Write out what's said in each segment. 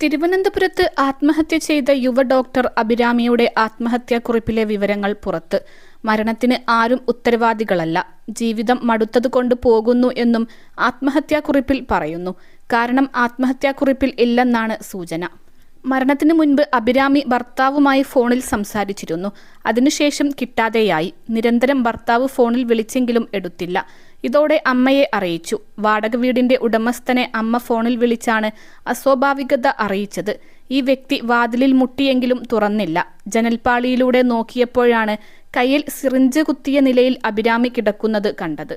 തിരുവനന്തപുരത്ത് ആത്മഹത്യ ചെയ്ത യുവ ഡോക്ടർ അഭിരാമിയുടെ ആത്മഹത്യാക്കുറിപ്പിലെ വിവരങ്ങൾ പുറത്ത്. മരണത്തിന് ആരും ഉത്തരവാദികളല്ല, ജീവിതം മടുത്തതുകൊണ്ട് പോകുന്നു എന്നും ആത്മഹത്യാക്കുറിപ്പിൽ പറയുന്നു. കാരണം ആത്മഹത്യാക്കുറിപ്പിൽ ഇല്ലെന്നാണ് സൂചന. മരണത്തിന് മുൻപ് അഭിരാമി ഭർത്താവുമായി ഫോണിൽ സംസാരിച്ചിരുന്നു. അതിനുശേഷം കിട്ടാതെയായി. നിരന്തരം ഭർത്താവ് ഫോണിൽ വിളിച്ചെങ്കിലും എടുത്തില്ല. ഇതോടെ അമ്മയെ അറിയിച്ചു. വാടക വീടിന്റെ ഉടമസ്ഥനെ അമ്മ ഫോണിൽ വിളിച്ചാണ് അസ്വാഭാവികത അറിയിച്ചത്. ഈ വ്യക്തി വാതിലിൽ മുട്ടിയെങ്കിലും തുറന്നില്ല. ജനൽപ്പാളിയിലൂടെ നോക്കിയപ്പോഴാണ് കയ്യിൽ സിറിഞ്ച് കുത്തിയ നിലയിൽ അഭിരാമി കിടക്കുന്നത് കണ്ടത്.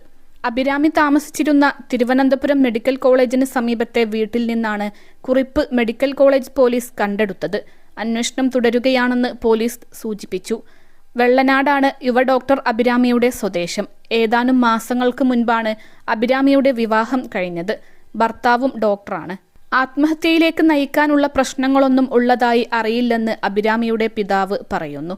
അഭിരാമി താമസിച്ചിരുന്ന തിരുവനന്തപുരം മെഡിക്കൽ കോളേജിന് സമീപത്തെ വീട്ടിൽ നിന്നാണ് കുറിപ്പ് മെഡിക്കൽ കോളേജ് പോലീസ് കണ്ടെടുത്തത്. അന്വേഷണം തുടരുകയാണെന്ന് പോലീസ് സൂചിപ്പിച്ചു. വെള്ളനാടാണ് യുവ ഡോക്ടർ അഭിരാമിയുടെ സ്വദേശം. ഏതാനും മാസങ്ങൾക്ക് മുൻപാണ് അഭിരാമിയുടെ വിവാഹം കഴിഞ്ഞത്. ഭർത്താവും ഡോക്ടറാണ്. ആത്മഹത്യയിലേക്ക് നയിക്കാനുള്ള പ്രശ്നങ്ങളൊന്നും ഉള്ളതായി അറിയില്ലെന്ന് അഭിരാമിയുടെ പിതാവ് പറയുന്നു.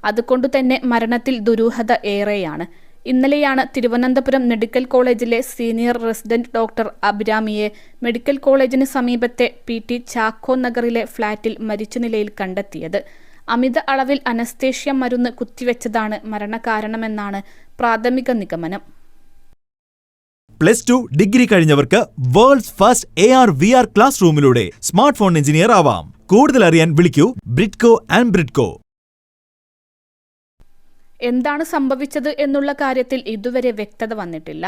അതുകൊണ്ടുതന്നെ മരണത്തിൽ ദുരൂഹത ഏറെയാണ്. ഇന്നലെയാണ് തിരുവനന്തപുരം മെഡിക്കൽ കോളേജിലെ സീനിയർ റെസിഡന്റ് ഡോക്ടർ അഭിരാമിയെ മെഡിക്കൽ കോളേജിന് സമീപത്തെ PT ചാക്കോ നഗറിലെ ഫ്ളാറ്റിൽ മരിച്ച നിലയിൽ കണ്ടെത്തിയത്. അമിത അളവിൽ അനസ്തേഷ്യ മരുന്ന് കുത്തിവെച്ചതാണ് മരണകാരണമെന്നാണ് പ്രാഥമിക നിഗമനം. +2 ഡിഗ്രി കഴിഞ്ഞവർക്ക് വേൾഡ്സ് ഫസ്റ്റ് AR/VR ക്ലാസ് റൂമിലൂടെ സ്മാർട്ട് ഫോൺ എഞ്ചിനീയർ ആവാം. കൂടുതൽ അറിയാൻ വിളിക്കൂ ബ്രിഡ്കോ ആൻഡ് ബ്രിഡ്കോ. എന്താണ് സംഭവിച്ചത് എന്നുള്ള കാര്യത്തിൽ ഇതുവരെ വ്യക്തത വന്നിട്ടില്ല.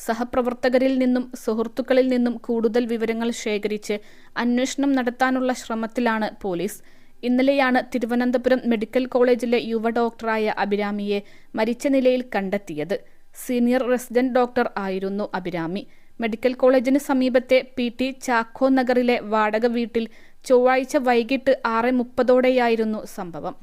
സഹപ്രവർത്തകരിൽ നിന്നും സുഹൃത്തുക്കളിൽ നിന്നും കൂടുതൽ വിവരങ്ങൾ ശേഖരിച്ച് അന്വേഷണം നടത്താനുള്ള ശ്രമത്തിലാണ് പോലീസ്. ഇന്നലെയാണ് തിരുവനന്തപുരം മെഡിക്കൽ കോളേജിലെ യുവ ഡോക്ടറായ അഭിരാമിയെ മരിച്ച നിലയിൽ കണ്ടെത്തിയത്. സീനിയർ റെസിഡന്റ് ഡോക്ടർ ആയിരുന്നു അഭിരാമി. മെഡിക്കൽ കോളേജിന് സമീപത്തെ PT ചാക്കോ നഗറിലെ വാടക വീട്ടിൽ ചൊവ്വാഴ്ച വൈകിട്ട് 6:30ഓടെയായിരുന്നു സംഭവം.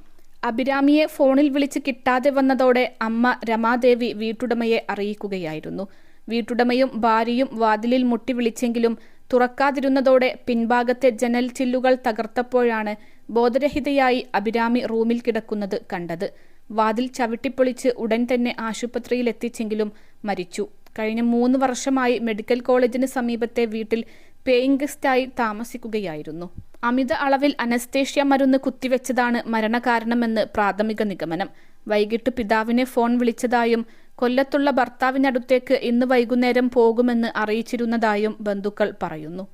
അഭിരാമിയെ ഫോണിൽ വിളിച്ച് കിട്ടാതെ വന്നതോടെ അമ്മ രമാദേവി വീട്ടുടമയെ അറിയിക്കുകയായിരുന്നു. വീട്ടുടമയും ഭാര്യയും വാതിലിൽ മുട്ടി വിളിച്ചെങ്കിലും തുറക്കാതിരുന്നതോടെ പിൻഭാഗത്തെ ജനൽ ചില്ലുകൾ തകർത്തപ്പോഴാണ് ബോധരഹിതയായി അഭിരാമി റൂമിൽ കിടക്കുന്നത് കണ്ടത്. വാതിൽ ചവിട്ടിപ്പൊളിച്ച് ഉടൻ തന്നെ ആശുപത്രിയിൽ എത്തിച്ചെങ്കിലും മരിച്ചു. കഴിഞ്ഞ 3 വർഷമായി മെഡിക്കൽ കോളേജിന് സമീപത്തെ വീട്ടിൽ പേയിങ് ഗസ്റ്റായി താമസിക്കുകയായിരുന്നു. അമിത അളവിൽ അനസ്തേഷ്യ മരുന്ന് കുത്തിവെച്ചതാണ് മരണകാരണമെന്ന് പ്രാഥമിക നിഗമനം. വൈകിട്ട് പിതാവിനെ ഫോൺ വിളിച്ചതായും കൊല്ലത്തുള്ള ഭർത്താവിനടുത്തേക്ക് ഇന്ന് വൈകുന്നേരം പോകുമെന്ന് അറിയിച്ചിരുന്നതായും ബന്ധുക്കൾ പറയുന്നു.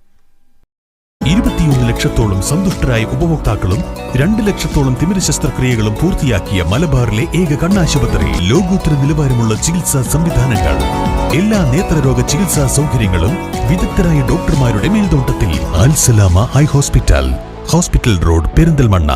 21 ലക്ഷത്തോളം സന്തുഷ്ടരായ ഉപഭോക്താക്കളും 2 ലക്ഷത്തോളം തിമിര ശസ്ത്രക്രിയകളും പൂർത്തിയാക്കിയ മലബാറിലെ ഏക കണ്ണാശുപത്രി. ലോകോത്തര നിലവാരമുള്ള ചികിത്സാ സംവിധാനങ്ങൾ, എല്ലാ നേത്രരോഗ ചികിത്സാ സൗകര്യങ്ങളും വിദഗ്ധരായ ഡോക്ടർമാരുടെ മേൽനോട്ടത്തിൽ. അൽ സലാമ ഹൈ ഹോസ്പിറ്റൽ റോഡ്, പെരിന്തൽമണ്ണ.